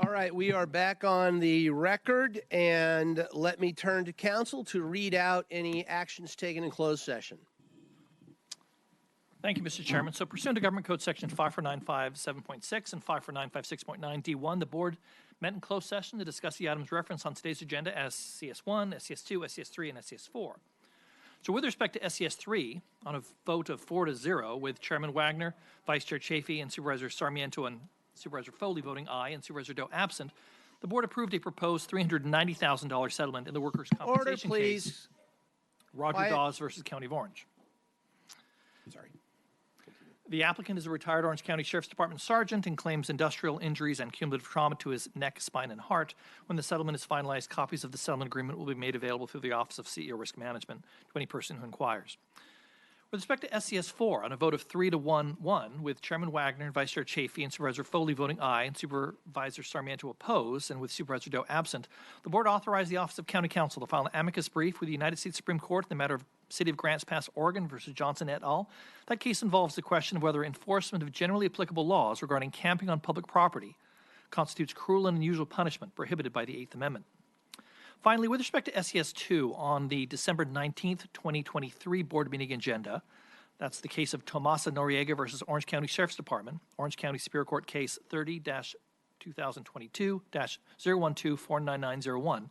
All right, we are back on the record, and let me turn to counsel to read out any actions taken in closed session. Thank you, Mr. Chairman. So pursuant to Government Code Section 54957.6 and 54956.9 D1, the board met in closed session to discuss the items referenced on today's agenda as SCS1, SCS2, SCS3, and SCS4. So with respect to SCS3, on a vote of 4-0, with Chairman Wagner, Vice Chair Chafee, and Supervisor Sarmiento and Supervisor Foley voting aye and Supervisor Doe absent, the board approved a proposed $390,000 settlement in the workers' compensation case, Roger Quiet. Dawes versus County of Orange. Sorry. The applicant is a retired Orange County Sheriff's Department sergeant and claims industrial injuries and cumulative trauma to his neck, spine, and heart. When the settlement is finalized, copies of the settlement agreement will be made available through the Office of CEO Risk Management to any person who inquires. With respect to SCS4, on a vote of 3-1-1, with Chairman Wagner and Vice Chair Chafee and Supervisor Foley voting aye and Supervisor Sarmiento oppose, and with Supervisor Doe absent, the board authorized the Office of County Counsel to file an amicus brief with the United States Supreme Court in the matter of City of Grants Pass, Oregon versus Johnson et al. That case involves the question of whether enforcement of generally applicable laws regarding camping on public property constitutes cruel and unusual punishment prohibited by the Eighth Amendment. Finally, with respect to SCS2, on the December 19th, 2023 board meeting agenda, that's the case of Tomasa Noriega versus Orange County Sheriff's Department, Orange County Superior Court Case 30-2022-012-49901,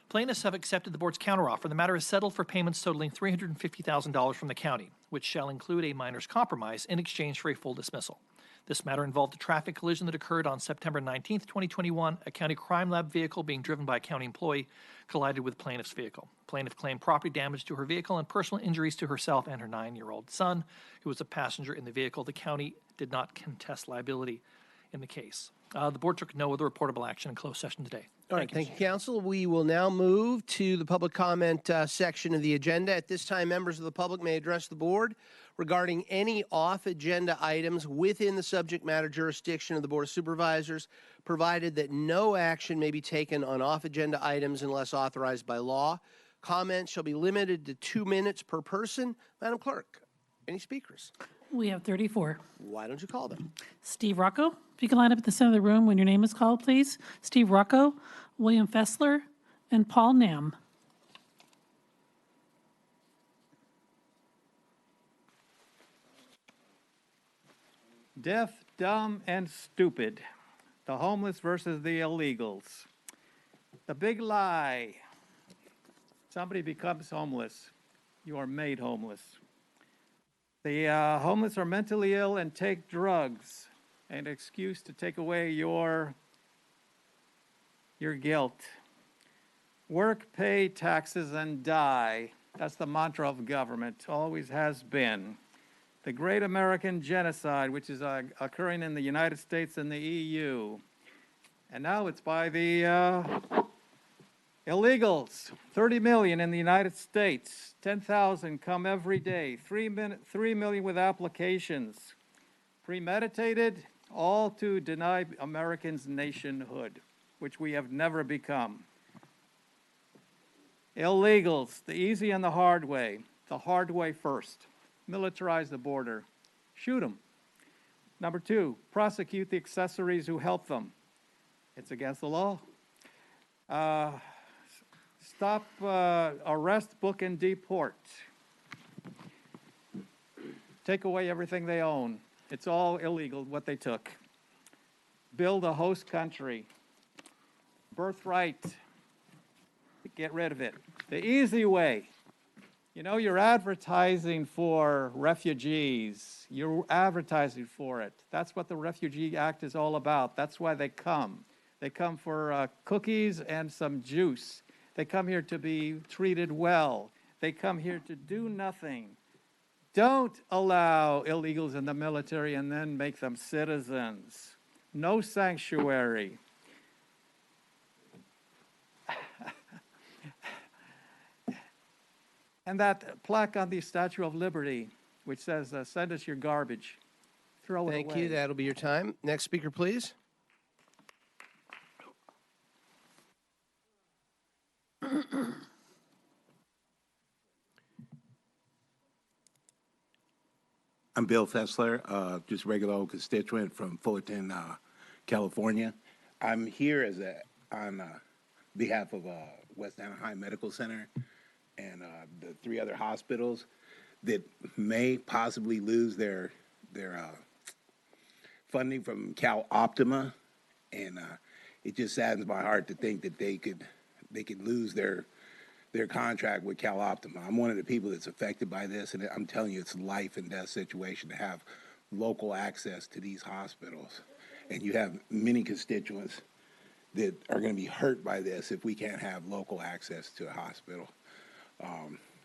plaintiffs have accepted the board's counteroffer. The matter is settled for payments totaling $350,000 from the county, which shall include a minor's compromise in exchange for a full dismissal. This matter involved a traffic collision that occurred on September 19th, 2021. A county crime lab vehicle being driven by a county employee collided with plaintiff's vehicle. Plaintiff claimed property damage to her vehicle and personal injuries to herself and her 9-year-old son, who was a passenger in the vehicle. The county did not contest liability in the case. The board took no other reportable action in closed session today. All right, thank you, counsel. We will now move to the public comment section of the agenda. At this time, members of the public may address the board regarding any off-agenda items within the subject matter jurisdiction of the Board of Supervisors, provided that no action may be taken on off-agenda items unless authorized by law. Comments shall be limited to 2 minutes per person. Madam Clerk, any speakers? We have 34. Why don't you call them? Steve Rocco. If you can line up at the center of the room when your name is called, please. Steve Rocco, William Fessler, and Paul Nam. Deaf, dumb, and stupid. The homeless versus the illegals. The big lie. Somebody becomes homeless. You are made homeless. The homeless are mentally ill and take drugs. An excuse to take away your guilt. Work, pay taxes, and die. That's the mantra of government, always has been. The Great American Genocide, which is occurring in the United States and the EU. And now it's by the illegals. 30 million in the United States. 10,000 come every day. 3 million with applications. Premeditated, all to deny Americans nationhood, which we have never become. Illegals, the easy and the hard way. The hard way first. Militarize the border. Shoot them. Number 2, prosecute the accessories who help them. It's against the law. Stop, arrest, book, and deport. Take away everything they own. It's all illegal, what they took. Build a host country. Birthright. Get rid of it. The easy way. You know, you're advertising for refugees. You're advertising for it. That's what the Refugee Act is all about. That's why they come. They come for cookies and some juice. They come here to be treated well. They come here to do nothing. Don't allow illegals in the military and then make them citizens. No sanctuary. And that plaque on the Statue of Liberty, which says, send us your garbage. Throw it away. Thank you. That'll be your time. Next speaker, please. I'm Bill Fessler, just a regular old constituent from Fullerton, California. I'm here on behalf of West Anaheim Medical Center and the three other hospitals that may possibly lose their funding from Cal Optima, and it just saddens my heart to think that they could lose their contract with Cal Optima. I'm one of the people that's affected by this, and I'm telling you, it's a life and death situation to have local access to these hospitals. And you have many constituents that are going to be hurt by this if we can't have local access to a hospital.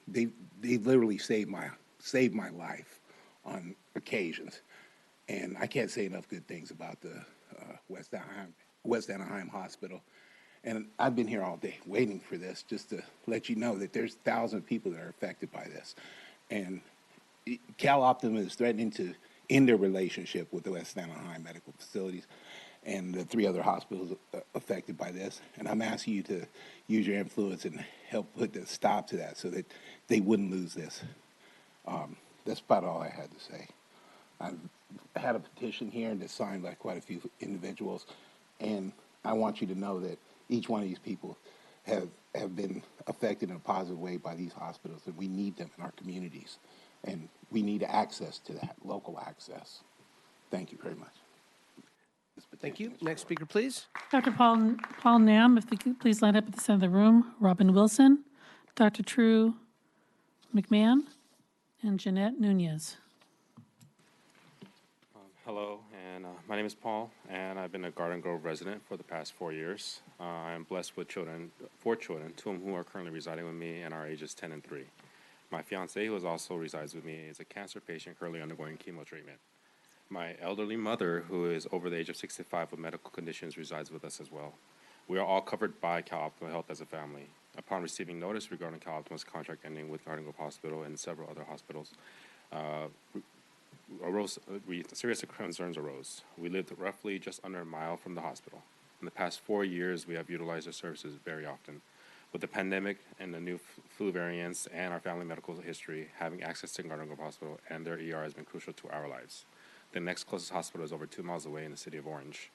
They literally saved my life on occasions, and I can't say enough good things about the West Anaheim Hospital. And I've been here all day waiting for this, just to let you know that there's thousands of people that are affected by this. And Cal Optima is threatening to end their relationship with the West Anaheim medical facilities and the three other hospitals affected by this. And I'm asking you to use your influence and help put a stop to that so that they wouldn't lose this. That's about all I had to say. I've had a petition here that's signed by quite a few individuals, and I want you to know that each one of these people have been affected in a positive way by these hospitals, and we need them in our communities. And we need access to that, local access. Thank you very much. Thank you. Next speaker, please. Dr. Paul Nam, if they could please line up at the center of the room. Robin Wilson, Dr. True McMahon, and Jeanette Nunez. Hello, and my name is Paul, and I've been a Garden Grove resident for the past 4 years. I am blessed with four children, two of whom are currently residing with me, and are ages 10 and 3. My fiance, who also resides with me, is a cancer patient currently undergoing chemo treatment. My elderly mother, who is over the age of 65 with medical conditions, resides with us as well. We are all covered by Cal Optima Health as a family. Upon receiving notice regarding Cal Optima's contract ending with Garden Grove Hospital and several other hospitals, serious concerns arose. We lived roughly just under a mile from the hospital. In the past 4 years, we have utilized their services very often. With the pandemic and the new flu variants and our family medical history, having access to Garden Grove Hospital and their ER has been crucial to our lives. The next closest hospital is over 2 miles away in the city of Orange.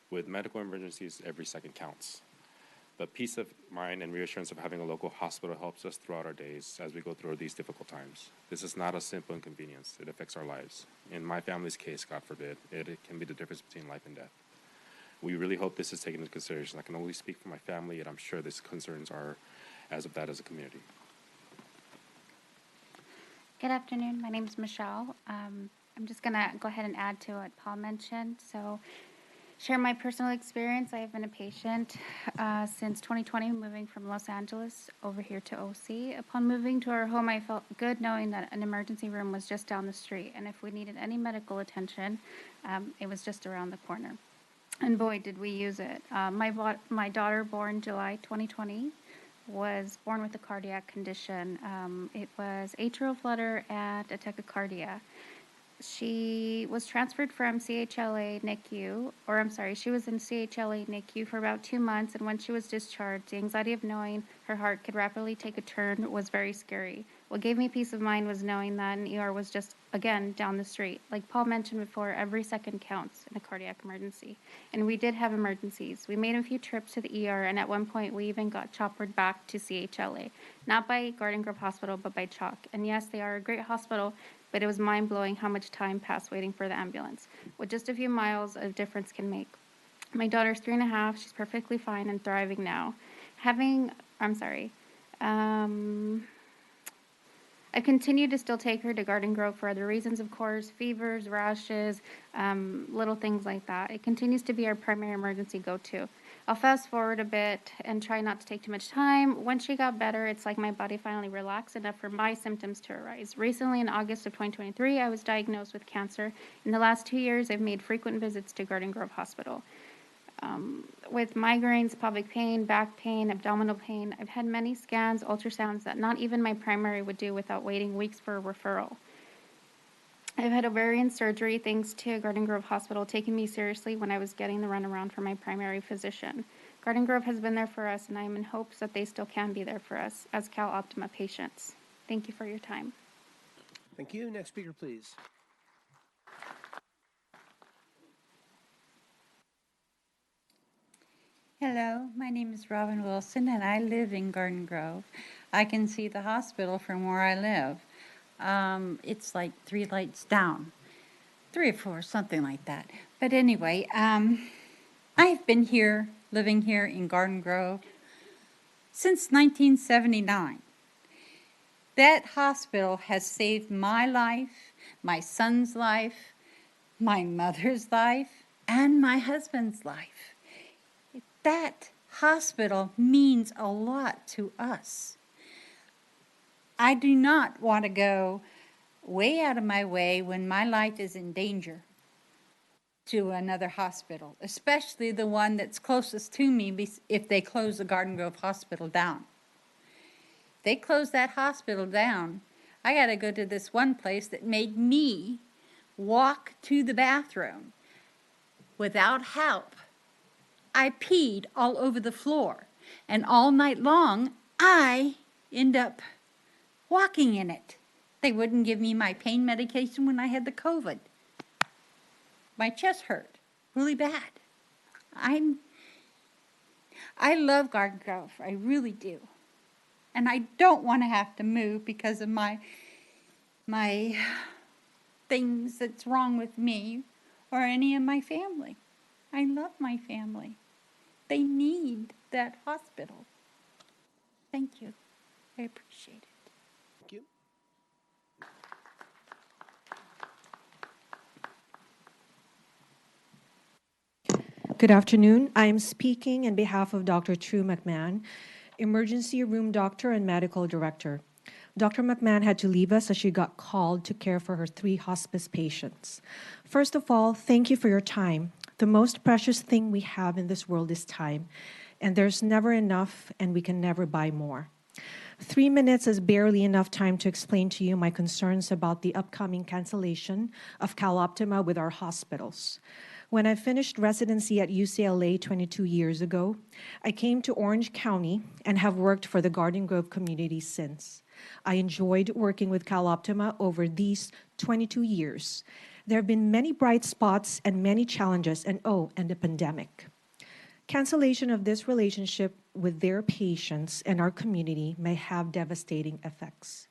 With medical emergencies, every second counts. The peace of mind and reassurance of having a local hospital helps us throughout our days as we go through these difficult times. This is not a simple inconvenience. It affects our lives. In my family's case, God forbid, it can be the difference between life and death. We really hope this is taken into consideration. I can only speak for my family, and I'm sure these concerns are as of that as a community. Good afternoon. My name is Michelle. I'm just going to go ahead and add to what Paul mentioned. So, share my personal experience. I have been a patient since 2020, moving from Los Angeles over here to OC. Upon moving to our home, I felt good knowing that an emergency room was just down the street, and if we needed any medical attention, it was just around the corner. And boy, did we use it. My daughter, born July 2020, was born with a cardiac condition. It was atrial flutter and a tachycardia. She was transferred from CHLA NICU, she was in CHLA NICU for about 2 months, and when she was discharged, the anxiety of knowing her heart could rapidly take a turn was very scary. What gave me peace of mind was knowing that an ER was just, again, down the street. Like Paul mentioned before, every second counts in a cardiac emergency. And we did have emergencies. We made a few trips to the ER, and at one point we even got choppered back to CHLA. Not by Garden Grove Hospital, but by CHOC. And yes, they are a great hospital, but it was mind-blowing how much time passed waiting for the ambulance. With just a few miles, a difference can make. My daughter's 3.5. She's perfectly fine and thriving now. I continue to still take her to Garden Grove for other reasons, of course, fevers, rashes, little things like that. It continues to be our primary emergency go-to. I'll fast forward a bit and try not to take too much time. When she got better, it's like my body finally relaxed enough for my symptoms to arise. Recently, in August of 2023, I was diagnosed with cancer. In the last 2 years, I've made frequent visits to Garden Grove Hospital. With migraines, pelvic pain, back pain, abdominal pain, I've had many scans, ultrasounds that not even my primary would do without waiting weeks for a referral. I've had ovarian surgery thanks to Garden Grove Hospital taking me seriously when I was getting the runaround from my primary physician. Garden Grove has been there for us, and I am in hopes that they still can be there for us as Cal Optima patients. Thank you for your time. Thank you. Next speaker, please. Hello, my name is Robin Wilson and I live in Garden Grove. I can see the hospital from where I live. It's like 3 lights down, 3 or 4, something like that. But anyway, I've been here, living here in Garden Grove since 1979. That hospital has saved my life, my son's life, my mother's life, and my husband's life. That hospital means a lot to us. I do not want to go way out of my way when my life is in danger to another hospital, especially the one that's closest to me if they close the Garden Grove Hospital down. If they close that hospital down, I got to go to this one place that made me walk to the bathroom without help. I peed all over the floor, and all night long, I end up walking in it. They wouldn't give me my pain medication when I had the COVID. My chest hurt really bad. I love Garden Grove, I really do. And I don't want to have to move because of my things that's wrong with me or any of my family. I love my family. They need that hospital. Thank you. I appreciate it. Thank you. Good afternoon. I am speaking on behalf of Dr. True McMahon, emergency room doctor and medical director. Dr. McMahon had to leave us as she got called to care for her 3 hospice patients. First of all, thank you for your time. The most precious thing we have in this world is time, and there's never enough, and we can never buy more. 3 minutes is barely enough time to explain to you my concerns about the upcoming cancellation of CalOptima with our hospitals. When I finished residency at UCLA 22 years ago, I came to Orange County and have worked for the Garden Grove community since. I enjoyed working with CalOptima over these 22 years. There have been many bright spots and many challenges, and the pandemic. Cancellation of this relationship with their patients and our community may have devastating effects.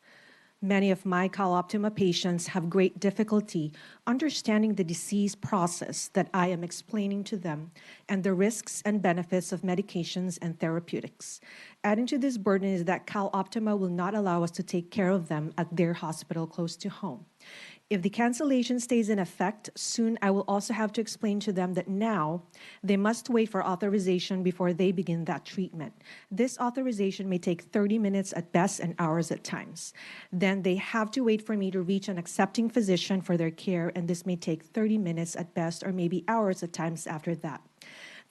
Many of my CalOptima patients have great difficulty understanding the disease process that I am explaining to them and the risks and benefits of medications and therapeutics. Adding to this burden is that CalOptima will not allow us to take care of them at their hospital close to home. If the cancellation stays in effect, soon I will also have to explain to them that now they must wait for authorization before they begin that treatment. This authorization may take 30 minutes at best and hours at times. Then they have to wait for me to reach an accepting physician for their care, and this may take 30 minutes at best or maybe hours at times after that.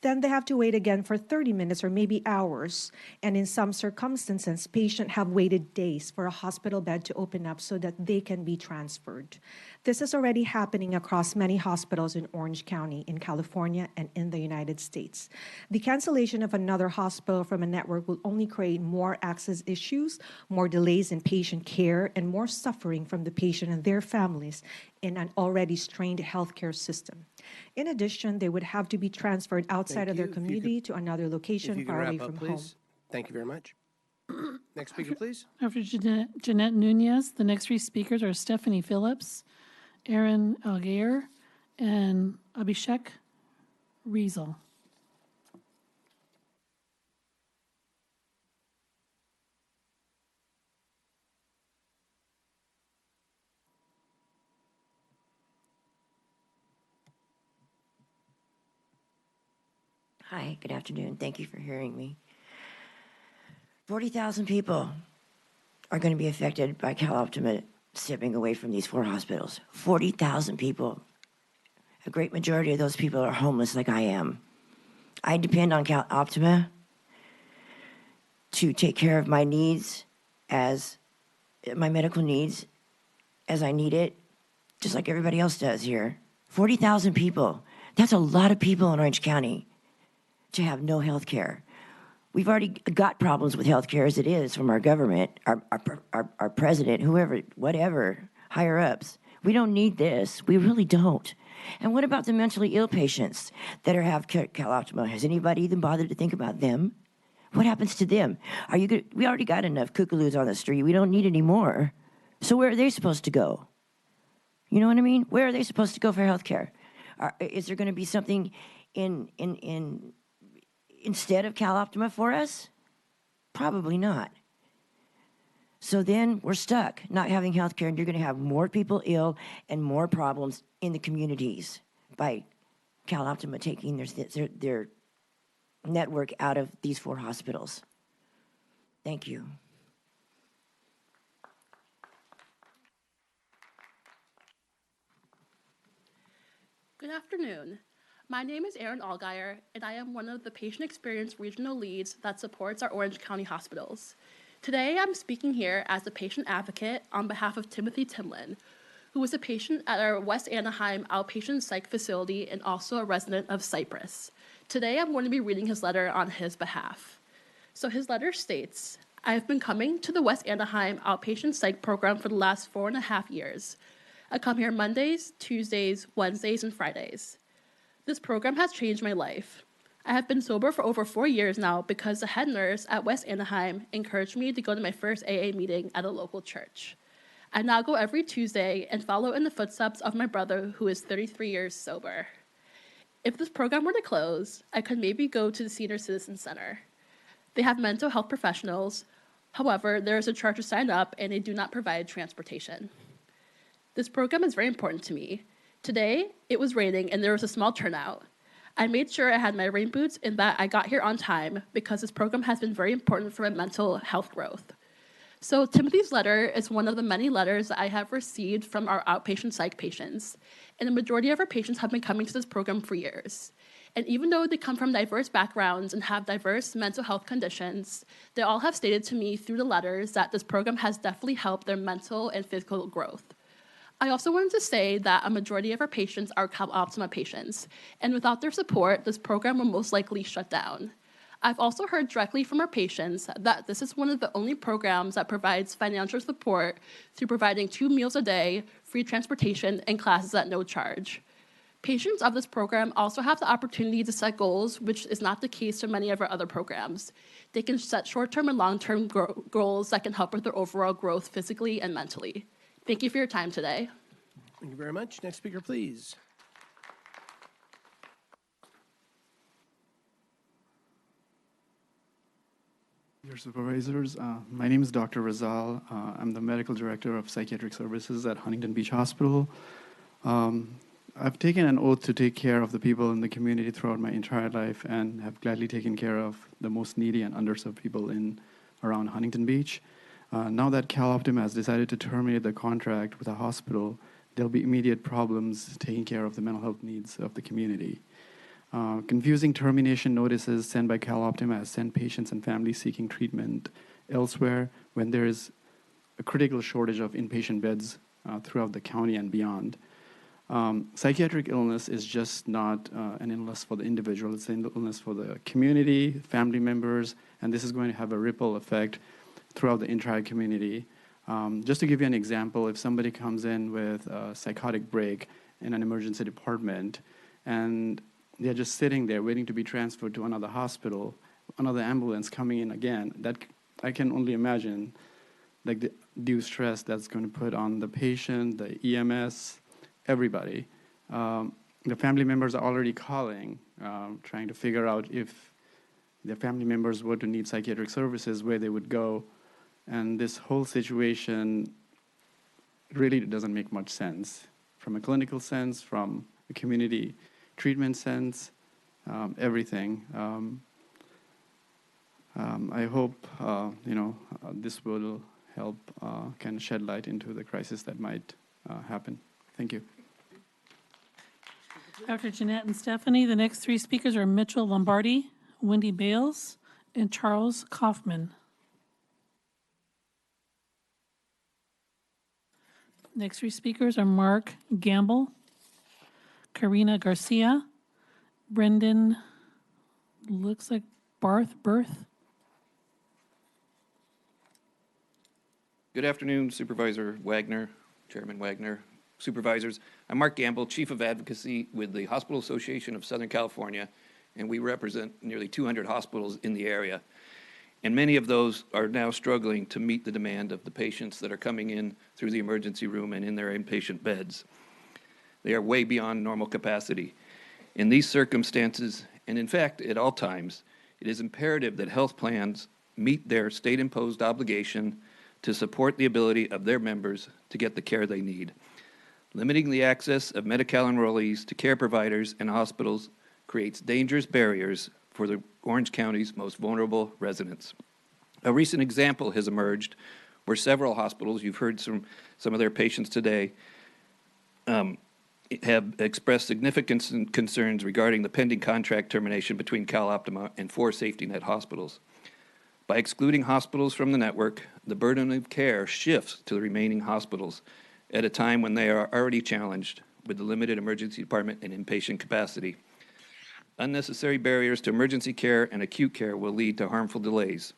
Then they have to wait again for 30 minutes or maybe hours. And in some circumstances, patients have waited days for a hospital bed to open up so that they can be transferred. This is already happening across many hospitals in Orange County, in California, and in the United States. The cancellation of another hospital from a network will only create more access issues, more delays in patient care, and more suffering from the patient and their families in an already strained healthcare system. In addition, they would have to be transferred outside of their community to another location far away from home. Thank you very much. Next speaker, please. After Jeanette Nunez, the next 3 speakers are Stephanie Phillips, Aaron Algair, and Abhishek Riesel. Hi, good afternoon. Thank you for hearing me. 40,000 people are going to be affected by CalOptima stepping away from these 4 hospitals. 40,000 people. A great majority of those people are homeless like I am. I depend on CalOptima to take care of my needs my medical needs as I need it, just like everybody else does here. 40,000 people. That's a lot of people in Orange County to have no health care. We've already got problems with health care as it is from our government, our president, whoever, whatever, higher ups. We don't need this. We really don't. And what about the mentally ill patients that have Cal Optima? Has anybody even bothered to think about them? What happens to them? Are you good? We already got enough kookaloos on the street. We don't need any more. So where are they supposed to go? You know what I mean? Where are they supposed to go for health care? Is there going to be something instead of Cal Optima for us? Probably not. So then we're stuck not having health care, and you're going to have more people ill and more problems in the communities by Cal Optima taking their network out of these 4 hospitals. Thank you. Good afternoon. My name is Erin Allgaier, and I am one of the patient experience regional leads that supports our Orange County hospitals. Today, I'm speaking here as a patient advocate on behalf of Timothy Timlin, who was a patient at our West Anaheim outpatient psych facility and also a resident of Cypress. Today, I'm going to be reading his letter on his behalf. So his letter states, I have been coming to the West Anaheim outpatient psych program for the last 4.5 years. I come here Mondays, Tuesdays, Wednesdays, and Fridays. This program has changed my life. I have been sober for over 4 years now because the head nurse at West Anaheim encouraged me to go to my first AA meeting at a local church. I now go every Tuesday and follow in the footsteps of my brother, who is 33 years sober. If this program were to close, I could maybe go to the Senior Citizen Center. They have mental health professionals. However, there is a charge to sign up, and they do not provide transportation. This program is very important to me. Today, it was raining and there was a small turnout. I made sure I had my rain boots and that I got here on time because this program has been very important for my mental health growth. So Timothy's letter is one of the many letters that I have received from our outpatient psych patients. And the majority of our patients have been coming to this program for years. And even though they come from diverse backgrounds and have diverse mental health conditions, they all have stated to me through the letters that this program has definitely helped their mental and physical growth. I also wanted to say that a majority of our patients are Cal Optima patients, and without their support, this program will most likely shut down. I've also heard directly from our patients that this is one of the only programs that provides financial support through providing 2 meals a day, free transportation, and classes at no charge. Patients of this program also have the opportunity to set goals, which is not the case for many of our other programs. They can set short-term and long-term goals that can help with their overall growth physically and mentally. Thank you for your time today. Thank you very much. Next speaker, please. Your supervisors, my name is Dr. Rizal. I'm the medical director of psychiatric services at Huntington Beach Hospital. I've taken an oath to take care of the people in the community throughout my entire life and have gladly taken care of the most needy and underserved people around Huntington Beach. Now that Cal Optima has decided to terminate the contract with the hospital, there'll be immediate problems taking care of the mental health needs of the community. Confusing termination notices sent by Cal Optima has sent patients and families seeking treatment elsewhere when there is a critical shortage of inpatient beds throughout the county and beyond. Psychiatric illness is just not an illness for the individual, it's an illness for the community, family members, and this is going to have a ripple effect throughout the entire community. Just to give you an example, if somebody comes in with a psychotic break in an emergency department and they're just sitting there waiting to be transferred to another hospital, another ambulance coming in again, that I can only imagine like the due stress that's going to put on the patient, the EMS, everybody. The family members are already calling, trying to figure out if their family members were to need psychiatric services, where they would go. And this whole situation really doesn't make much sense from a clinical sense, from a community treatment sense, everything. I hope this will help kind of shed light into the crisis that might happen. Thank you. After Jeanette and Stephanie, the next 3 speakers are Mitchell Lombardi, Wendy Bales, and Charles Kaufman. Next 3 speakers are Mark Gamble, Karina Garcia, Brendan, looks like Berth. Good afternoon, Supervisor Wagner, Chairman Wagner, Supervisors. I'm Mark Gamble, Chief of Advocacy with the Hospital Association of Southern California, and we represent nearly 200 hospitals in the area. And many of those are now struggling to meet the demand of the patients that are coming in through the emergency room and in their inpatient beds. They are way beyond normal capacity. In these circumstances, and in fact, at all times, it is imperative that health plans meet their state-imposed obligation to support the ability of their members to get the care they need. Limiting the access of Medi-Cal enrollees to care providers and hospitals creates dangerous barriers for the Orange County's most vulnerable residents. A recent example has emerged where several hospitals, you've heard from some of their patients today, have expressed significant concerns regarding the pending contract termination between CalOptima and 4 safety net hospitals. By excluding hospitals from the network, the burden of care shifts to the remaining hospitals at a time when they are already challenged with the limited emergency department and inpatient capacity. Unnecessary barriers to emergency care and acute care will lead to harmful delays.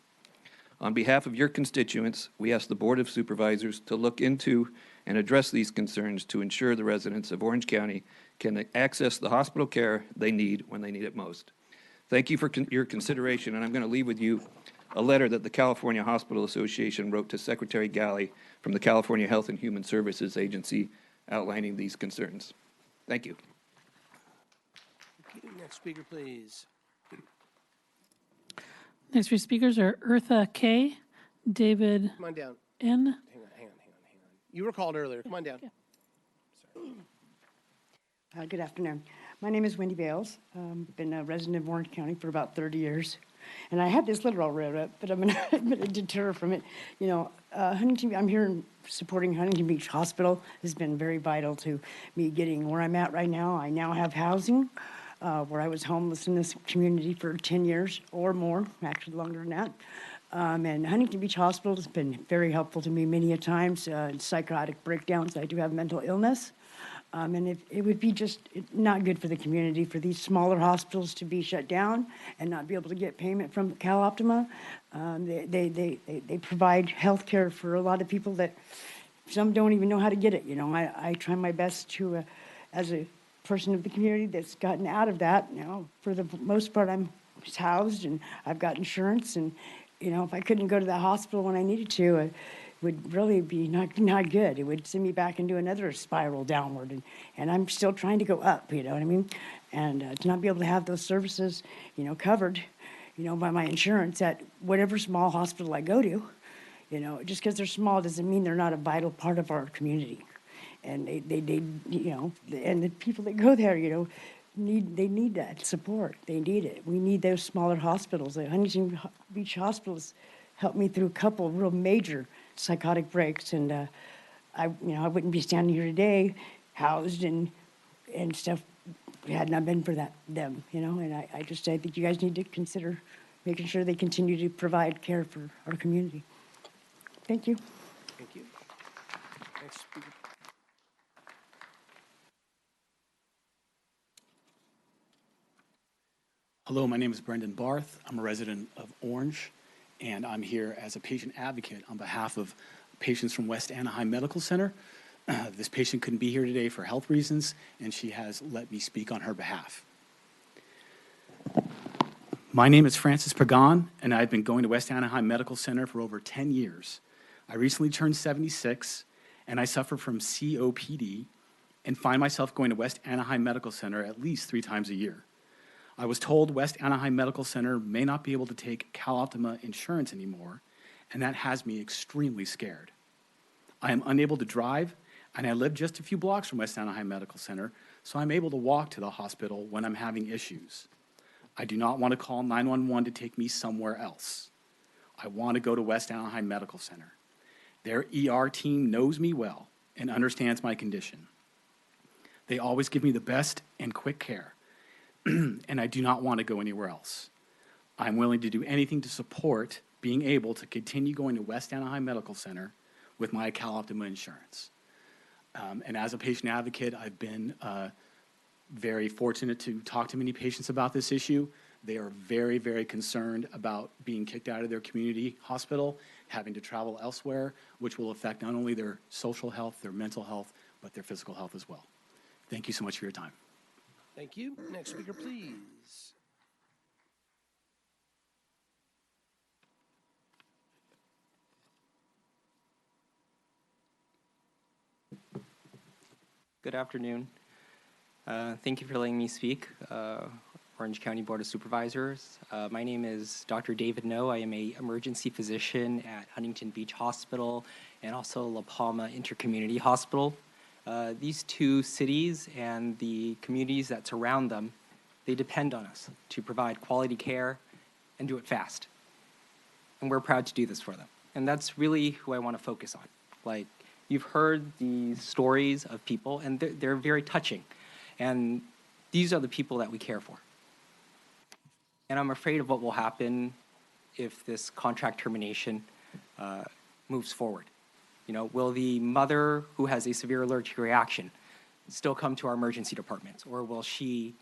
On behalf of your constituents, we ask the Board of Supervisors to look into and address these concerns to ensure the residents of Orange County can access the hospital care they need when they need it most. Thank you for your consideration, and I'm going to leave with you a letter that the California Hospital Association wrote to Secretary Galley from the California Health and Human Services Agency outlining these concerns. Thank you. Next speaker, please. Next three speakers are Eartha K., David Come on down. N. Hang on. You were called earlier. Come on down. Good afternoon. My name is Wendy Bales. Been a resident of Orange County for about 30 years. And I have this letter all wrote up, but I'm going to deter from it. You know, I'm here supporting Huntington Beach Hospital. Has been very vital to me getting where I'm at right now. I now have housing, where I was homeless in this community for 10 years or more, actually longer than that. And Huntington Beach Hospital has been very helpful to me many a times in psychotic breakdowns. I do have mental illness. And it would be just not good for the community for these smaller hospitals to be shut down and not be able to get payment from CalOptima. They provide health care for a lot of people that some don't even know how to get it. You know, I try my best to, as a person of the community that's gotten out of that, you know, for the most part I'm housed and I've got insurance, and you know, if I couldn't go to the hospital when I needed to, it would really be not good. It would send me back into another spiral downward, and I'm still trying to go up, you know what I mean? And to not be able to have those services, you know, covered, you know, by my insurance at whatever small hospital I go to, you know, just because they're small doesn't mean they're not a vital part of our community. And they you know, and the people that go there, you know, need that support. They need it. We need those smaller hospitals. The Huntington Beach Hospitals helped me through a couple of real major psychotic breaks, and I wouldn't be standing here today, housed and stuff, had not been for them, you know. And I think you guys need to consider making sure they continue to provide care for our community. Thank you. Thank you. Next speaker. Hello, my name is Brendan Barth. I'm a resident of Orange, and I'm here as a patient advocate on behalf of patients from West Anaheim Medical Center. This patient couldn't be here today for health reasons, and she has let me speak on her behalf. My name is Francis Pagan, and I've been going to West Anaheim Medical Center for over 10 years. I recently turned 76, and I suffer from COPD and find myself going to West Anaheim Medical Center at least 3 times a year. I was told West Anaheim Medical Center may not be able to take CalOptima insurance anymore, and that has me extremely scared. I am unable to drive, and I live just a few blocks from West Anaheim Medical Center, so I'm able to walk to the hospital when I'm having issues. I do not want to call 911 to take me somewhere else. I want to go to West Anaheim Medical Center. Their ER team knows me well and understands my condition. They always give me the best and quick care, and I do not want to go anywhere else. I'm willing to do anything to support being able to continue going to West Anaheim Medical Center with my CalOptima insurance. And as a patient advocate, I've been very fortunate to talk to many patients about this issue. They are very, very concerned about being kicked out of their community hospital, having to travel elsewhere, which will affect not only their social health, their mental health, but their physical health as well. Thank you so much for your time. Thank you. Next speaker, please. Good afternoon. Thank you for letting me speak. Orange County Board of Supervisors. My name is Dr. David No. I am an emergency physician at Huntington Beach Hospital and also La Palma Intercommunity Hospital. These two cities and the communities that surround them, they depend on us to provide quality care and do it fast. And we're proud to do this for them. And that's really who I want to focus on. Like, you've heard the stories of people, and they're very touching. And these are the people that we care for. And I'm afraid of what will happen if this contract termination moves forward. You know, will the mother who has a severe allergic reaction still come to our emergency departments? Or will she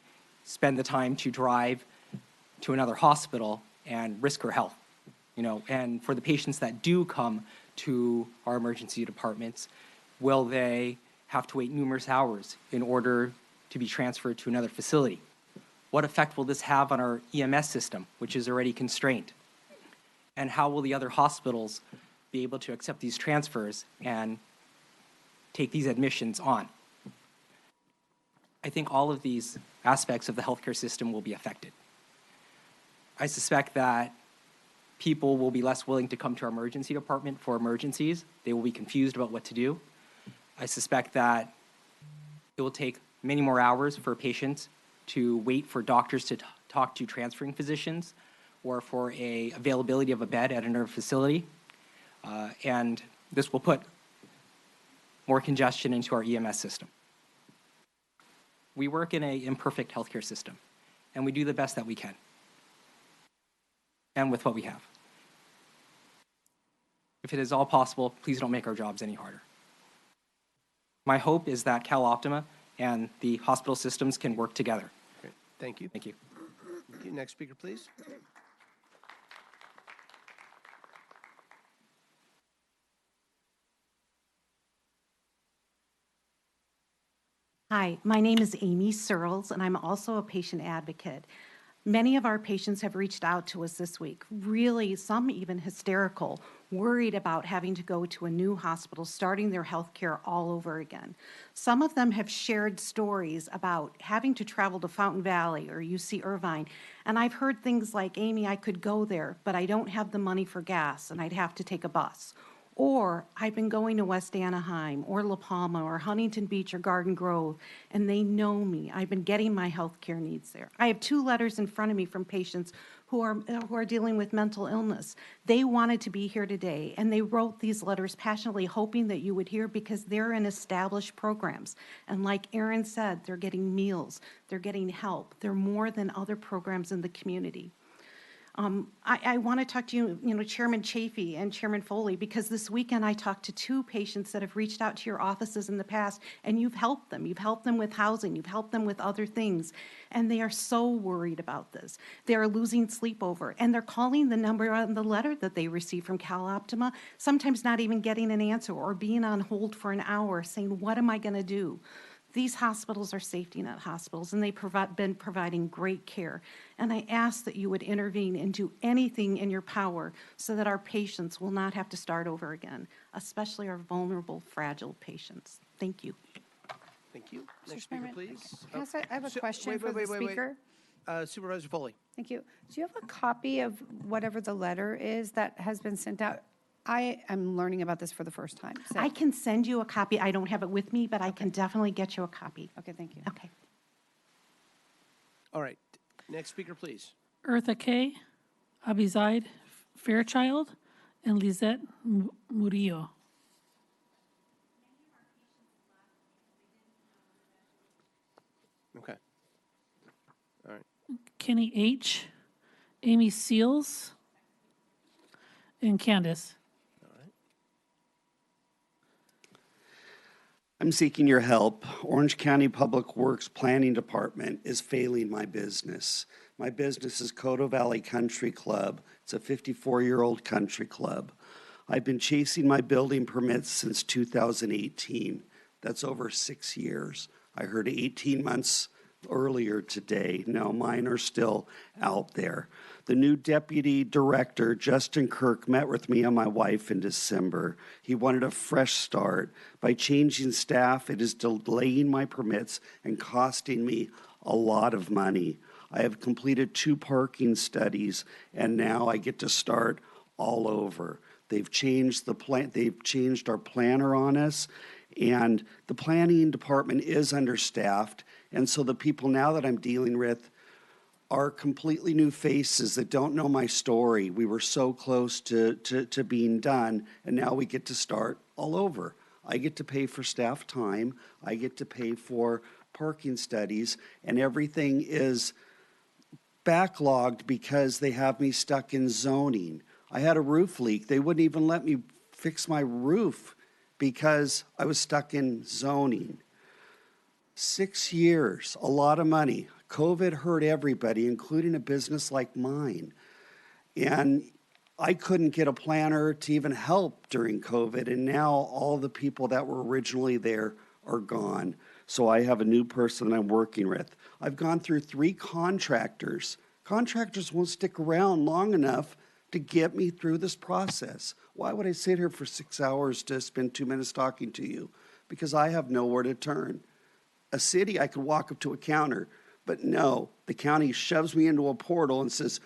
spend the time to drive to another hospital and risk her health? You know, and for the patients that do come to our emergency departments, will they have to wait numerous hours in order to be transferred to another facility? What effect will this have on our EMS system, which is already constrained? And how will the other hospitals be able to accept these transfers and take these admissions on? I think all of these aspects of the healthcare system will be affected. I suspect that people will be less willing to come to our emergency department for emergencies. They will be confused about what to do. I suspect that it will take many more hours for patients to wait for doctors to talk to transferring physicians or for a availability of a bed at another facility. And this will put more congestion into our EMS system. We work in an imperfect healthcare system, and we do the best that we can, and with what we have. If it is all possible, please don't make our jobs any harder. My hope is that Cal Optima and the hospital systems can work together. Great. Thank you. Thank you. Thank you. Next speaker, please. Hi, my name is Amy Searles, and I'm also a patient advocate. Many of our patients have reached out to us this week, really, some even hysterical, worried about having to go to a new hospital, starting their health care all over again. Some of them have shared stories about having to travel to Fountain Valley or UC Irvine, and I've heard things like, Amy, I could go there, but I don't have the money for gas, and I'd have to take a bus. Or I've been going to West Anaheim or La Palma or Huntington Beach or Garden Grove, and they know me. I've been getting my health care needs there. I have 2 letters in front of me from patients who are dealing with mental illness. They wanted to be here today, and they wrote these letters passionately, hoping that you would hear, because they're in established programs. And like Aaron said, they're getting meals, they're getting help. They're more than other programs in the community. I want to talk to you, Chairman Chafee and Chairman Foley, because this weekend I talked to 2 patients that have reached out to your offices in the past, and you've helped them. You've helped them with housing. You've helped them with other things, and they are so worried about this. They are losing sleep over, and they're calling the number on the letter that they received from Cal Optima, sometimes not even getting an answer or being on hold for an hour saying, what am I going to do? These hospitals are safety net hospitals, and they've been providing great care. And I ask that you would intervene and do anything in your power so that our patients will not have to start over again, especially our vulnerable, fragile patients. Thank you. Thank you. Next speaker, please. I have a question for the speaker. Supervisor Foley. Thank you. Do you have a copy of whatever the letter is that has been sent out? I am learning about this for the first time. So. I can send you a copy. I don't have it with me, but I can definitely get you a copy. Okay, thank you. Okay. All right. Next speaker, please. Eartha K., Abizaid Fairchild, and Lizette Murillo. Okay. All right. Kenny H., Amy Seals, and Candace. I'm seeking your help. Orange County Public Works Planning Department is failing my business. My business is Coto Valley Country Club. It's a 54-year-old country club. I've been chasing my building permits since 2018. That's over 6 years. I heard 18 months earlier today. No, mine are still out there. The new deputy director, Justin Kirk, met with me and my wife in December. He wanted a fresh start. By changing staff, it is delaying my permits and costing me a lot of money. I have completed 2 parking studies, and now I get to start all over. They've changed the plan. They've changed our planner on us, and the planning department is understaffed. And so the people now that I'm dealing with are completely new faces that don't know my story. We were so close to being done, and now we get to start all over. I get to pay for staff time. I get to pay for parking studies, and everything is backlogged because they have me stuck in zoning. I had a roof leak. They wouldn't even let me fix my roof because I was stuck in zoning. 6 years, a lot of money. COVID hurt everybody, including a business like mine. And I couldn't get a planner to even help during COVID, and now all the people that were originally there are gone. So I have a new person I'm working with. I've gone through 3 contractors. Contractors won't stick around long enough to get me through this process. Why would I sit here for 6 hours to spend 2 minutes talking to you? Because I have nowhere to turn. A city, I could walk up to a counter, but no, the county shoves me into a portal and says,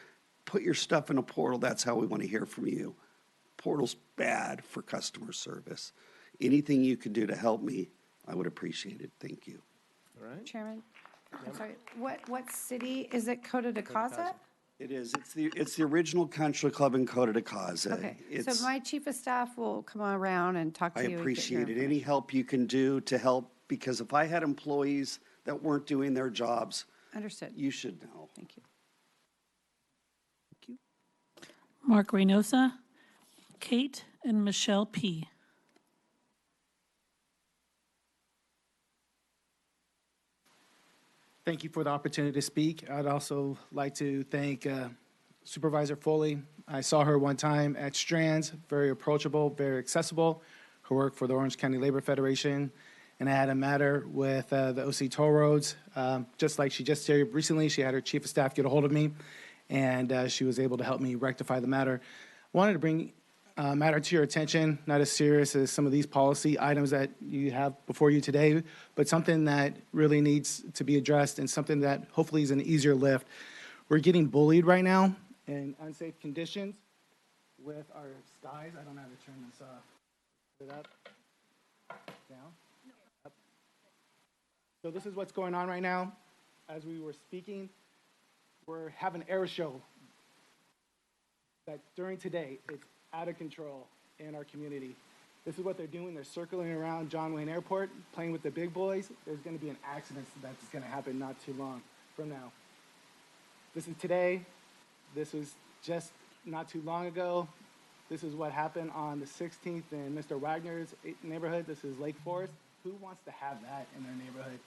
put your stuff in a portal. That's how we want to hear from you. Portal's bad for customer service. Anything you can do to help me, I would appreciate it. Thank you. All right. Chairman, I'm sorry, what city, is it Coda de Casa? It is. It's the original country club in Coda de Casa. Okay, so my chief of staff will come around and talk to I you. and get your appreciate it. Any information. help you can do to help, because if I had employees that weren't doing their jobs, Understood. you should know. Thank you. Mark Reynosa, Kate and Michelle P. Thank you for the opportunity to speak. I'd also like to thank Supervisor Foley. I saw her one time at Strands, very approachable, very accessible. Her work for the Orange County Labor Federation. And I had a matter with the OC Toll Roads. Just like she just said recently, she had her chief of staff get a hold of me, and she was able to help me rectify the matter. I wanted to bring a matter to your attention, not as serious as some of these policy items that you have before you today, but something that really needs to be addressed and something that hopefully is an easier lift. We're getting bullied right now in unsafe conditions with our skies. I don't know how to turn this off. Is it up? Down? Up. So this is what's going on right now. As we were speaking, we're having an air show that during today, it's out of control in our community. This is what they're doing. They're circling around John Wayne Airport, playing with the big boys. There's going to be an accident that's going to happen not too long from now. This is today. This was just not too long ago. This is what happened on the 16th in Mr. Wagner's neighborhood. This is Lake Forest. Who wants to have that in their neighborhood?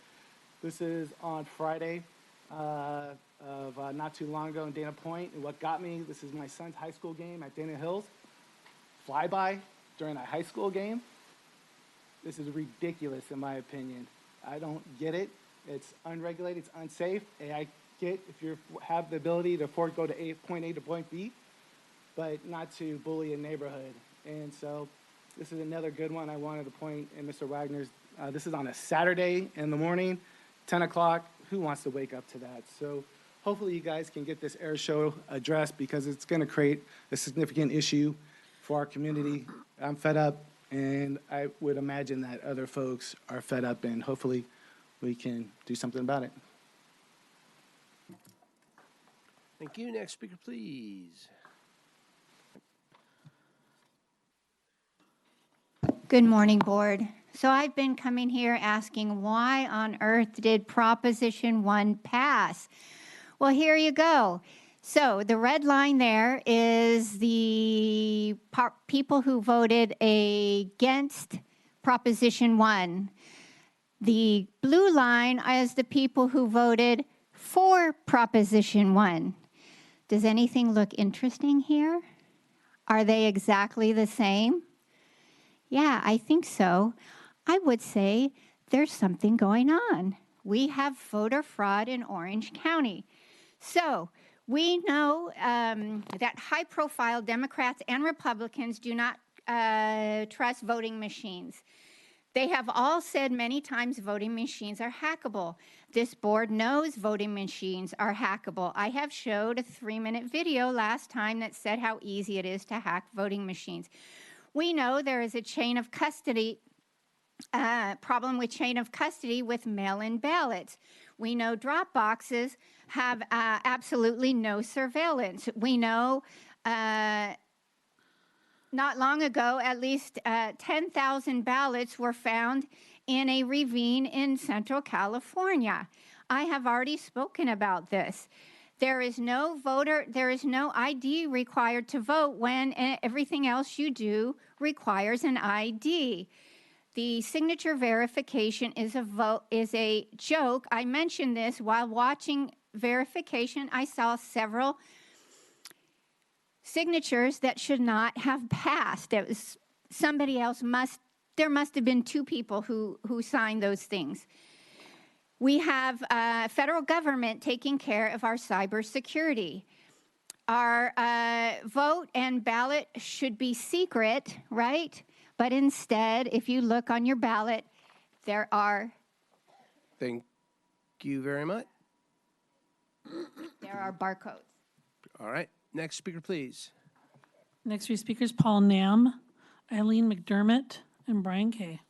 This is on Friday of not too long ago in Dana Point. And what got me, this is my son's high school game at Dana Hills. Flyby during a high school game. This is ridiculous in my opinion. I don't get it. It's unregulated, it's unsafe. And I get if you have the ability to afford to go to point A to point B, but not to bully a neighborhood. And so this is another good one I wanted to point in Mr. Wagner's. This is on a Saturday in the morning, 10 o'clock. Who wants to wake up to that? So hopefully you guys can get this air show addressed because it's going to create a significant issue for our community. I'm fed up, and I would imagine that other folks are fed up, and hopefully we can do something about it. Thank you. Next speaker, please. Good morning, Board. So I've been coming here asking why on earth did Proposition 1 pass? Well, here you go. So the red line there is the people who voted against Proposition 1. The blue line is the people who voted for Proposition 1. Does anything look interesting here? Are they exactly the same? Yeah, I think so. I would say there's something going on. We have voter fraud in Orange County. So we know that high-profile Democrats and Republicans do not trust voting machines. They have all said many times voting machines are hackable. This board knows voting machines are hackable. I have showed a 3-minute video last time that said how easy it is to hack voting machines. We know there is a chain of custody problem with chain of custody with mail-in ballots. We know drop boxes have absolutely no surveillance. We know not long ago, at least 10,000 ballots were found in a ravine in Central California. I have already spoken about this. There is no ID required to vote when everything else you do requires an ID. The signature verification is a joke. I mentioned this while watching verification. I saw several signatures that should not have passed. It was somebody else there must have been 2 people who signed those things. We have federal government taking care of our cybersecurity. Our vote and ballot should be secret, right? But instead, if you look on your ballot, there are... Thank you very much. There are barcodes. All right. Next speaker, please. Next 3 speakers, Paul Nam, Eileen McDermott, and Brian Kay.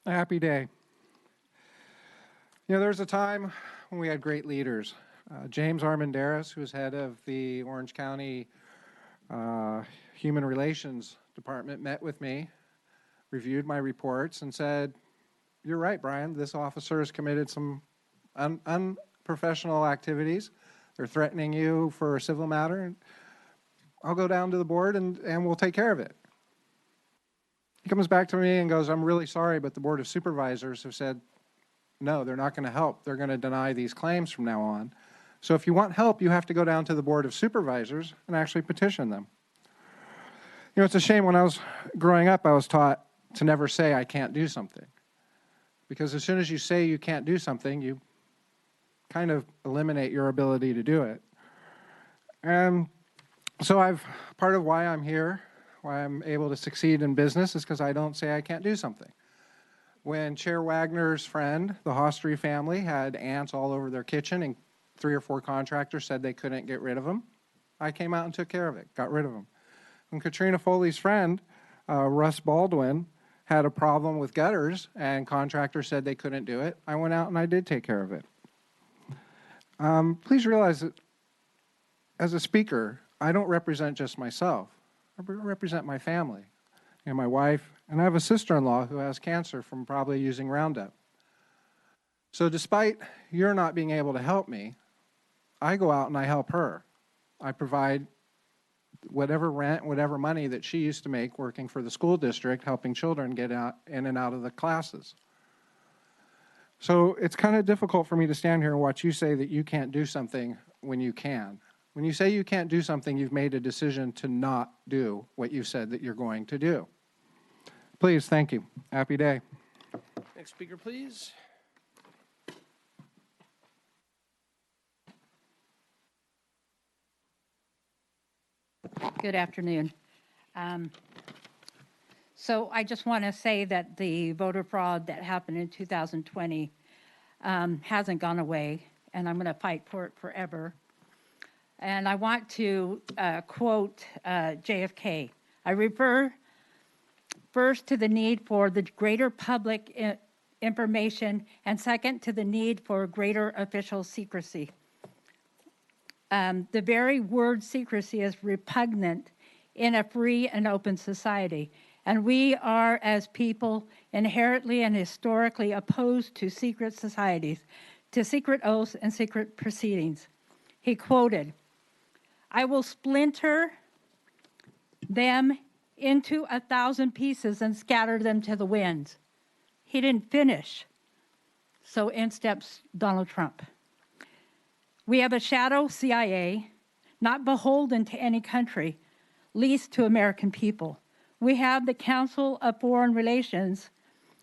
A happy day. You know, there was a time when we had great leaders. James Armendariz, who was head of the Orange County Human Relations Department, met with me, reviewed my reports, and said, "You're right, Brian, this officer has committed some unprofessional activities. They're threatening you for a civil matter. And I'll go down to the board and we'll take care of it." He comes back to me and goes, "I'm really sorry, but the Board of Supervisors have said, no, they're not going to help. They're going to deny these claims from now on. So if you want help, you have to go down to the Board of Supervisors and actually petition them." You know, it's a shame. When I was growing up, I was taught to never say I can't do something. Because as soon as you say you can't do something, you kind of eliminate your ability to do it. And so part of why I'm here, why I'm able to succeed in business, is because I don't say I can't do something. When Chair Wagner's friend, the Hostry family, had ants all over their kitchen and 3 or 4 contractors said they couldn't get rid of them, I came out and took care of it, got rid of them. When Katrina Foley's friend, Russ Baldwin, had a problem with gutters and contractors said they couldn't do it, I went out and I did take care of it. Please realize that as a speaker, I don't represent just myself. I represent my family and my wife, and I have a sister-in-law who has cancer from probably using Roundup. So despite your not being able to help me, I go out and I help her. I provide whatever rent, whatever money that she used to make working for the school district, helping children get out in and out of the classes. So it's kind of difficult for me to stand here and watch you say that you can't do something when you can. When you say you can't do something, you've made a decision to not do what you said that you're going to do. Please, thank you. Happy day. Next speaker, please. Good afternoon. So I just want to say that the voter fraud that happened in 2020 hasn't gone away, and I'm going to fight for it forever. And I want to quote JFK. I refer first to the need for the greater public information, and second to the need for greater official secrecy. The very word secrecy is repugnant in a free and open society. And we are, as people, inherently and historically opposed to secret societies, to secret oaths and secret proceedings. He quoted, "I will splinter them into 1,000 pieces and scatter them to the winds." he didn't finish. So in steps Donald Trump. We have a shadow CIA, not beholden to any country, least to American people. We have the Council of Foreign Relations,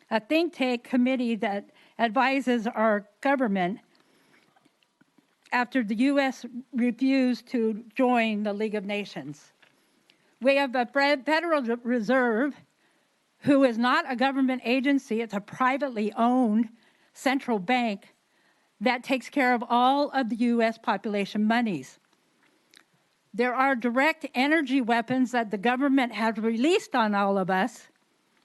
a think tank committee that advises our government after the U.S. refused to join the League of Nations. We have a Federal Reserve, who is not a government agency, it's a privately owned central bank that takes care of all of the U.S. population monies. There are direct energy weapons that the government has released on all of us,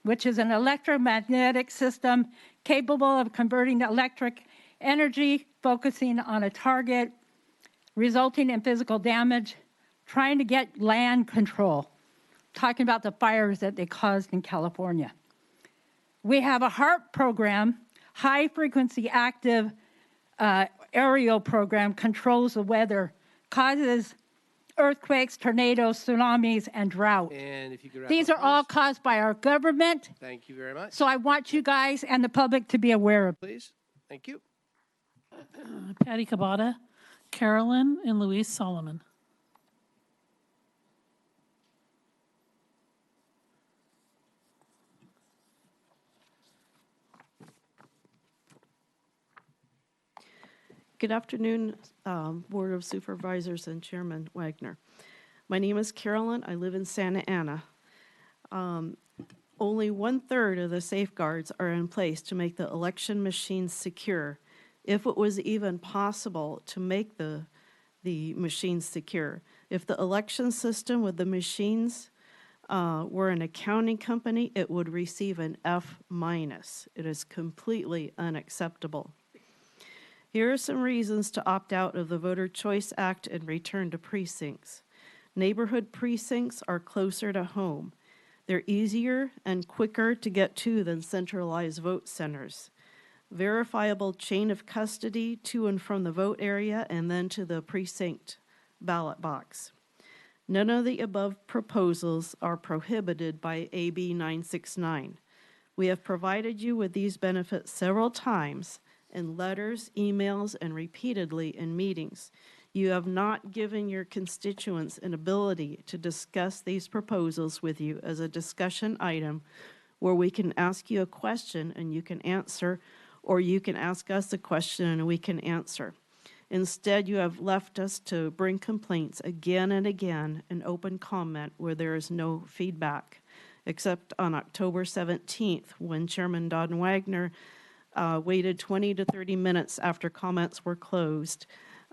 which is an electromagnetic system capable of converting electric energy, focusing on a target, resulting in physical damage, trying to get land control, talking about the fires that they caused in California. We have a HARP program, high frequency active aerial program, controls the weather, causes earthquakes, tornadoes, tsunamis, and drought. And if you could wrap These up, are all please. caused by our government. Thank you very much. So I want you guys and the public to be aware of. Please. Thank you. Patty Kabata, Carolyn, and Louise Solomon. Good afternoon, Board of Supervisors and Chairman Wagner. My name is Carolyn. I live in Santa Ana. Only 1/3 of the safeguards are in place to make the election machines secure, if it was even possible to make the machines secure. If the election system with the machines were an accounting company, it would receive an F-. It is completely unacceptable. Here are some reasons to opt out of the Voter Choice Act and return to precincts. Neighborhood precincts are closer to home. They're easier and quicker to get to than centralized vote centers. Verifiable chain of custody to and from the vote area and then to the precinct ballot box. None of the above proposals are prohibited by AB 969. We have provided you with these benefits several times in letters, emails, and repeatedly in meetings. You have not given your constituents an ability to discuss these proposals with you as a discussion item where we can ask you a question and you can answer, or you can ask us a question and we can answer. Instead, you have left us to bring complaints again and again in open comment where there is no feedback, except on October 17th when Chairman Don Wagner waited 20 to 30 minutes after comments were closed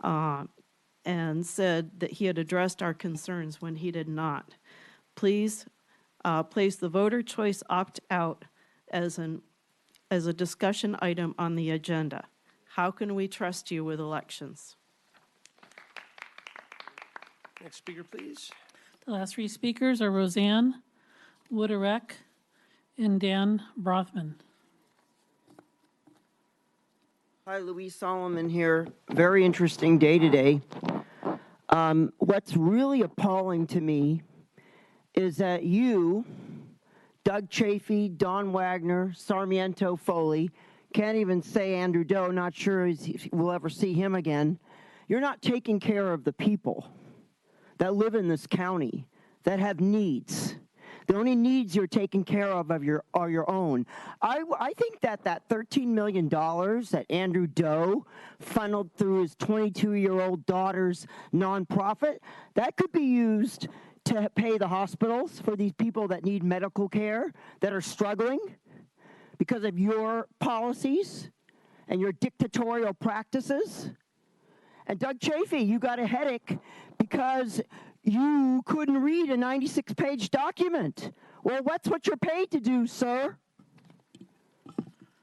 and said that he had addressed our concerns when he did not. Please place the voter choice opt-out as a discussion item on the agenda. How can we trust you with elections? Next speaker, please. The last three speakers are Roseanne Woodorek and Dan Brothman. Hi, Louise Solomon here. Very interesting day today. What's really appalling to me is that you, Doug Chafee, Don Wagner, Sarmiento Foley, can't even say Andrew Doe, not sure if we'll ever see him again. You're not taking care of the people that live in this county, that have needs. The only needs you're taking care of are your own. I think that $13 million that Andrew Doe funneled through his 22-year-old daughter's nonprofit, that could be used to pay the hospitals for these people that need medical care, that are struggling because of your policies and your dictatorial practices. And Doug Chafee, you got a headache because you couldn't read a 96-page document. Well, that's what you're paid to do, sir.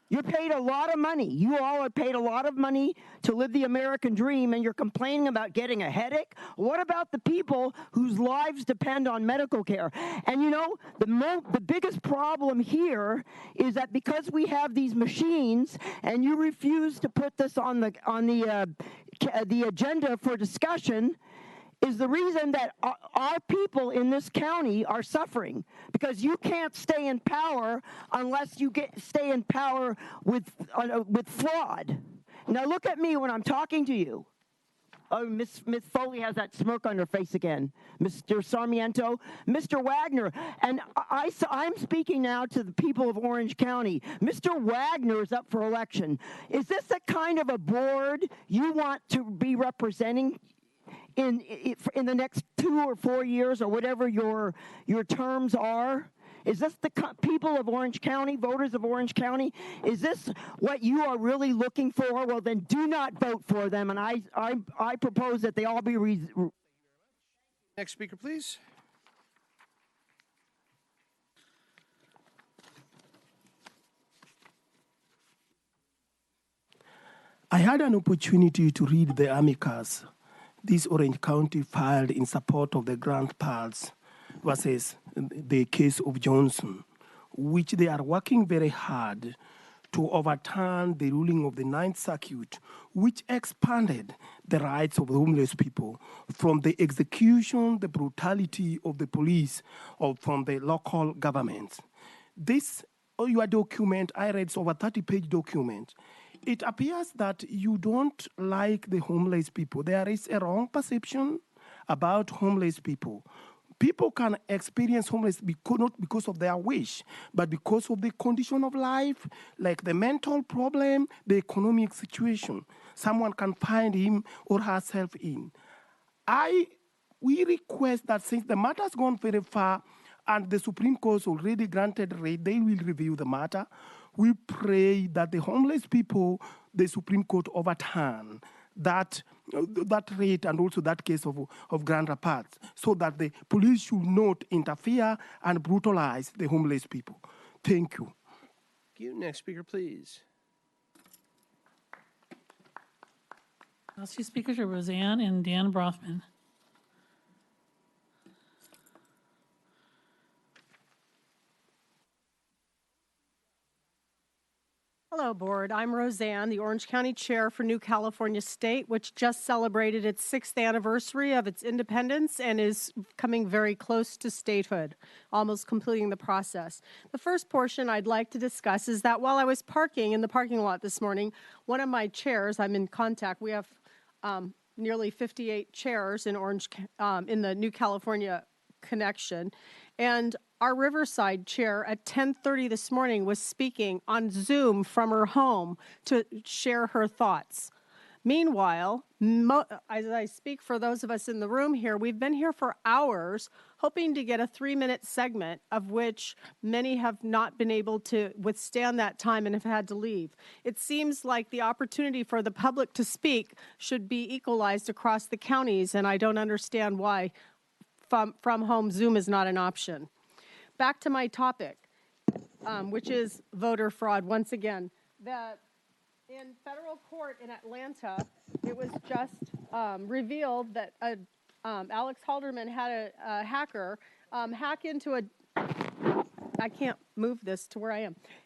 You're paid a lot of money. You all are paid a lot of money to live the American dream, and you're complaining about getting a headache? What about the people whose lives depend on medical care? And you know, the biggest problem here is that because we have these machines, and you refuse to put this on the agenda for discussion, is the reason that our people in this county are suffering, because you can't stay in power unless you stay in power with fraud. Now look at me when I'm talking to you. Oh, Miss Foley has that smirk on her face again. Mr. Sarmiento, Mr. Wagner, and I'm speaking now to the people of Orange County. Mr. Wagner is up for election. Is this the kind of a board you want to be representing in the next 2 or 4 years, or whatever your terms are? Is this the people of Orange County, voters of Orange County? Is this what you are really looking for? Well, then do not vote for them, and I propose that they all be... Next speaker, please. I had an opportunity to read the amicus this Orange County filed in support of the Grand Pulse versus the case of Johnson, which they are working very hard to overturn the ruling of the Ninth Circuit, which expanded the rights of homeless people from the execution, the brutality of the police, or from the local governments. This, your document, I read, it's over 30-page document. It appears that you don't like the homeless people. There is a wrong perception about homeless people. People can experience homeless not because of their wish, but because of the condition of life, like the mental problem, the economic situation. Someone can find him or herself in. We request that since the matter has gone very far and the Supreme Court already granted rate, they will review the matter. We pray that the homeless people, the Supreme Court overturn that rate and also that case of Grand Rapids, so that the police should not interfere and brutalize the homeless people. Thank you. Thank you. Next speaker, please. Last two speakers are Roseanne and Dan Brothman. Hello, Board. I'm Roseanne, the Orange County Chair for New California State, which just celebrated its 6th anniversary of its independence and is coming very close to statehood, almost completing the process. The first portion I'd like to discuss is that while I was parking in the parking lot this morning, one of my chairs, I'm in contact, we have nearly 58 chairs in in the New California connection, and our Riverside chair at 10:30 this morning was speaking on Zoom from her home to share her thoughts. Meanwhile, as I speak for those of us in the room here, we've been here for hours hoping to get a 3-minute segment, of which many have not been able to withstand that time and have had to leave. It seems like the opportunity for the public to speak should be equalized across the counties, and I don't understand why from home Zoom is not an option. Back to my topic, which is voter fraud. Once again, that in federal court in Atlanta, it was just revealed that Alex Halderman had a hacker hack into I can't move this to where I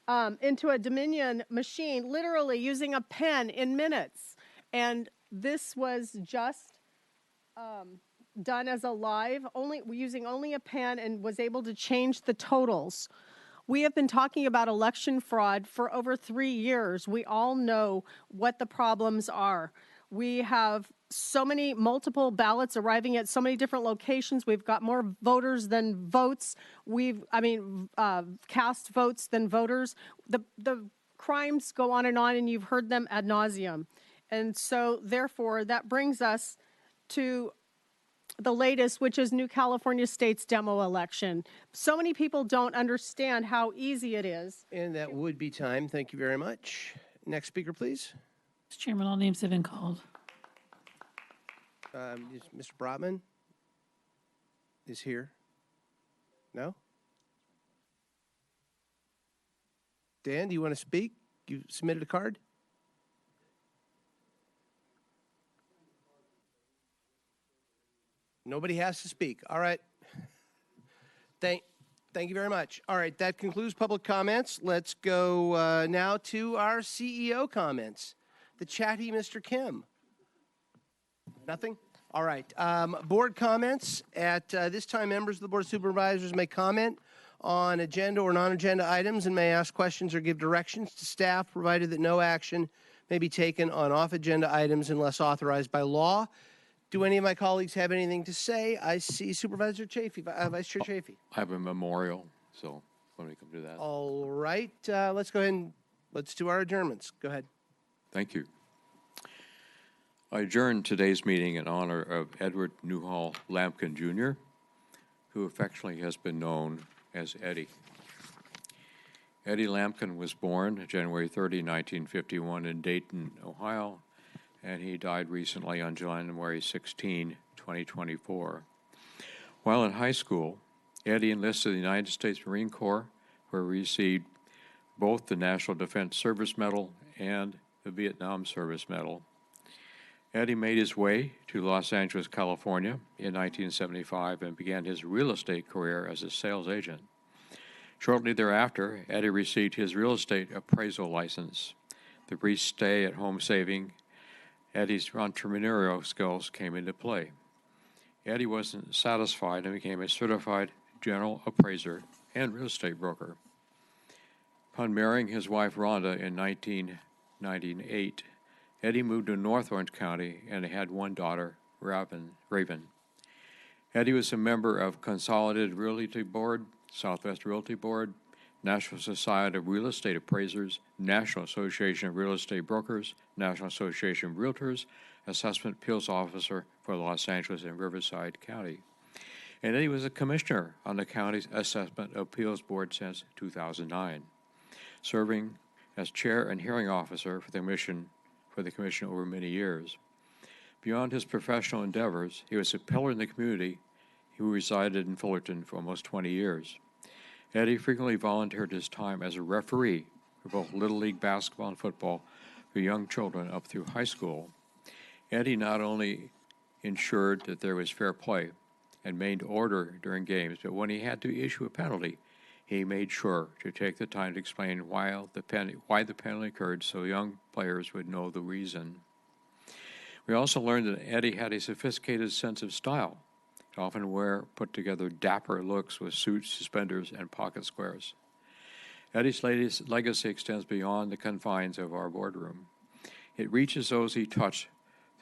am, into a Dominion machine, literally using a pen in minutes. And this was just done as a live, using only a pen, and was able to change the totals. We have been talking about election fraud for over 3 years. We all know what the problems are. We have so many multiple ballots arriving at so many different locations. We've got more voters than votes. Cast votes than voters. The crimes go on, and you've heard them ad nauseum. And so, therefore, that brings us to the latest, which is New California State's demo election. So many people don't understand how easy it is. And that would be time. Thank you very much. Next speaker, please. Mr. Chairman, all names have been called. Mr. Brotman is here. No? Dan, do you want to speak? You submitted a card? Nobody has to speak. All right. Thank you very much. All right, that concludes public comments. Let's go now to our CEO comments. The chatty Mr. Kim. Nothing? All right. Board comments. At this time, members of the Board of Supervisors may comment on agenda or non-agenda items and may ask questions or give directions to staff, provided that no action may be taken on off-agenda items unless authorized by law. Do any of my colleagues have anything to say? I see Supervisor Chafee, Vice Chair Chafee. I have a memorial, so let me come to that. All right. Let's go ahead and let's do our adjournments. Go ahead. Thank you. I adjourn today's meeting in honor of Edward Newhall Lampkin, Jr., who affectionately has been known as Eddie. Eddie Lampkin was born January 30, 1951 in Dayton, Ohio, and he died recently on January 16, 2024. While in high school, Eddie enlisted in the United States Marine Corps, where he received both the National Defense Service Medal and the Vietnam Service Medal. Eddie made his way to Los Angeles, California in 1975 and began his real estate career as a sales agent. Shortly thereafter, Eddie received his real estate appraisal license. The brief stay at home saving, Eddie's entrepreneurial skills came into play. Eddie wasn't satisfied and became a certified general appraiser and real estate broker. Upon marrying his wife Rhonda in 1998, Eddie moved to North Orange County and had one daughter, Raven. Eddie was a member of Consolidated Realty Board, Southwest Realty Board, National Society of Real Estate Appraisers, National Association of Real Estate Brokers, National Association of Realtors, Assessment Appeals Officer for Los Angeles and Riverside County. And Eddie was a commissioner on the county's Assessment Appeals Board since 2009, serving as chair and hearing officer for the commission over many years. Beyond his professional endeavors, he was a pillar in the community who resided in Fullerton for almost 20 years. Eddie frequently volunteered his time as a referee for both Little League basketball and football for young children up through high school. Eddie not only ensured that there was fair play and maintained order during games, but when he had to issue a penalty, he made sure to take the time to explain why the penalty occurred so young players would know the reason. We also learned that Eddie had a sophisticated sense of style. He often wore put-together dapper looks with suits, suspenders, and pocket squares. Eddie's legacy extends beyond the confines of our boardroom. It reaches those he touched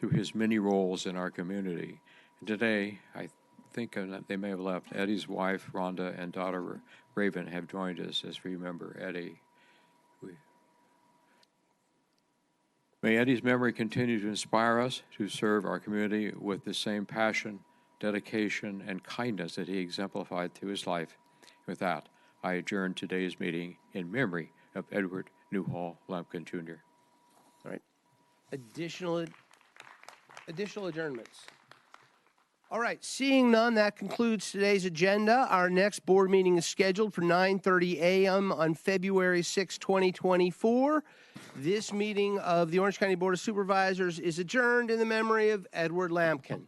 through his many roles in our community. And today, I think they may have left. Eddie's wife, Rhonda, and daughter, Raven, have joined us as we remember Eddie. May Eddie's memory continue to inspire us to serve our community with the same passion, dedication, and kindness that he exemplified through his life. With that, I adjourn today's meeting in memory of Edward Newhall Lampkin, Jr. All right. Additional adjournments. All right, seeing none, that concludes today's agenda. Our next board meeting is scheduled for 9:30 a.m. on February 6, 2024. This meeting of the Orange County Board of Supervisors is adjourned in the memory of Edward Lampkin.